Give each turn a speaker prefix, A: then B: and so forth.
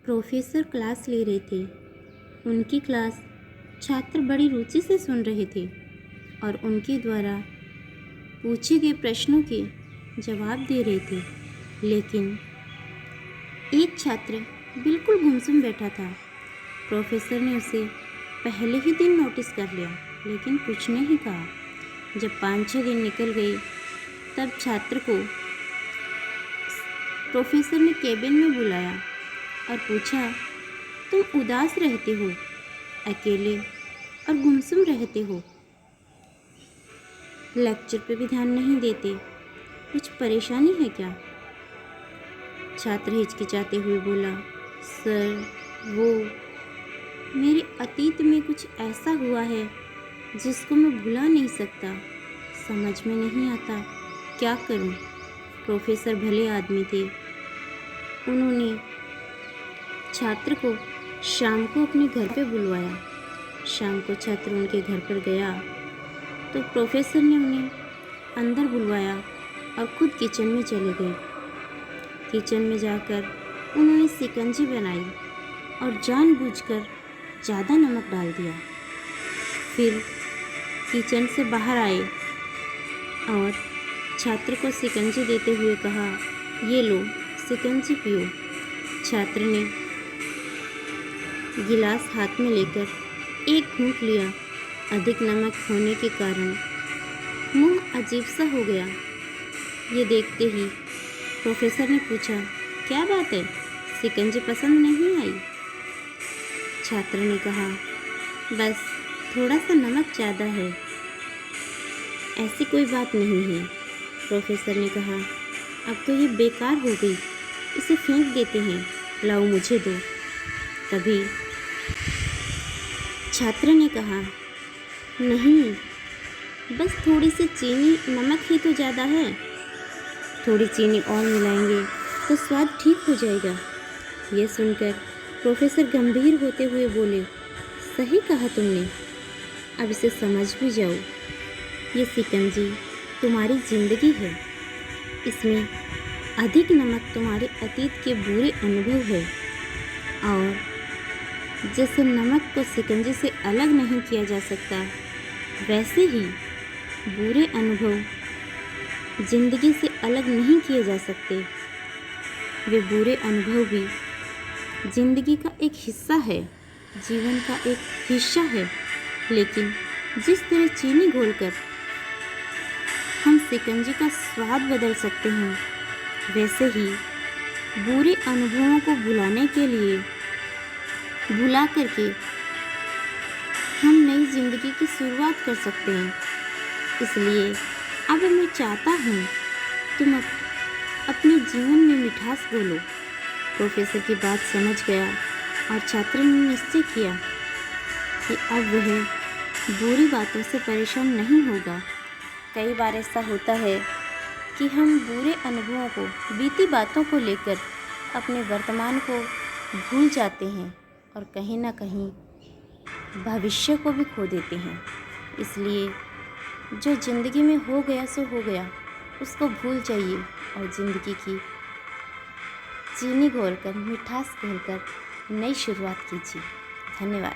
A: Professor class ले रहे थे। उनकी क्लास छात्र बड़ी रुचि से सुन रहे थे और उनके द्वारा पूछे गए प्रश्नों के जवाब दे रहे थे, लेकिन एक छात्र बिल्कुल गुमसुम बैठा था। प्रोफेसर ने उसे पहले ही दिन नोटिस कर लिया, लेकिन कुछ नहीं कहा। जब 5-6 दिन निकल गए, तब छात्र को प्रोफेसर ने केबिन में बुलाया और पूछा, तुम उदास रहते हो, अकेले और गुमसुम रहते हो, लेक्चर पे भी ध्यान नहीं देते, कुछ परेशानी है क्या? छात्र हिचकिचाते हुए बोला, सर वो मेरे अतीत में कुछ ऐसा हुआ है जिसको मैं भुला नहीं सकता। समझ में नहीं आता क्या करूं। प्रोफेसर भले आदमी थे। उन्होंने छात्र को शाम को अपने घर पे बुलवाया। शाम को छात्र उनके घर पर गया तो प्रोफेसर ने उन्हें अंदर बुलवाया और खुद किचन में चले गए। किचन में जाकर उन्होंने शिकंजी बनाई और जानबूझकर ज़्यादा नमक डाल दिया। फिर किचन से बाहर आए और छात्र को शिकंजी देते हुए कहा, ये लो शिकंजी पियो। छात्र ने गिलास हाथ में लेकर एक घूंट लिया। अधिक नमक होने के कारण मुंह अजीब सा हो गया। ये देखते ही प्रोफेसर ने पूछा, क्या बात है, शिकंजी पसंद नहीं आई? छात्र ने कहा, बस थोड़ा सा नमक ज़्यादा है। ऐसी कोई बात नहीं है। प्रोफेसर ने कहा, अब तो ये बेकार हो गई, इसे फेंक देते हैं, लाओ मुझे दो। तभी छात्र ने कहा, नहीं, बस थोड़ी सी चीनी, नमक ही तो ज़्यादा है, थोड़ी चीनी और मिलाएंगे तो स्वाद ठीक हो जाएगा। यह सुनकर प्रोफेसर गंभीर होते हुए बोले, सही कहा तुमने, अब इसे समझ भी जाओ। ये शिकंजी तुम्हारी ज़िंदगी है। इसमें अधिक नमक तुम्हारे अतीत के बुरे अनुभव है, और जैसे नमक को शिकंजी से अलग नहीं किया जा सकता, वैसे ही बुरे अनुभव ज़िंदगी से अलग नहीं किए जा सकते। वे बुरे अनुभव भी ज़िंदगी का एक हिस्सा है, जीवन का एक हिस्सा है। लेकिन जिस तरह चीनी घोलकर हम शिकंजी का स्वाद बदल सकते हैं, वैसे ही बुरे अनुभवों को भुलाने के लिए, भुला करके हम नई ज़िंदगी की शुरुआत कर सकते हैं। इसलिए अब मैं चाहता हूँ तुम अपने जीवन में मिठास घोलो। प्रोफेसर की बात समझ गया और छात्र ने निश्चय किया कि अब वह बुरी बातों से परेशान नहीं होगा। कई बार ऐसा होता है कि हम बुरे अनुभवों को, बीती बातों को लेकर अपने वर्तमान को भूल जाते हैं और कहीं ना कहीं भविष्य को भी खो देते हैं। इसलिए जो ज़िंदगी में हो गया सो हो गया, उसको भूल जाइए और ज़िंदगी की चीनी घोलकर, मिठास घोलकर नई शुरुआत कीजिए। धन्यवाद।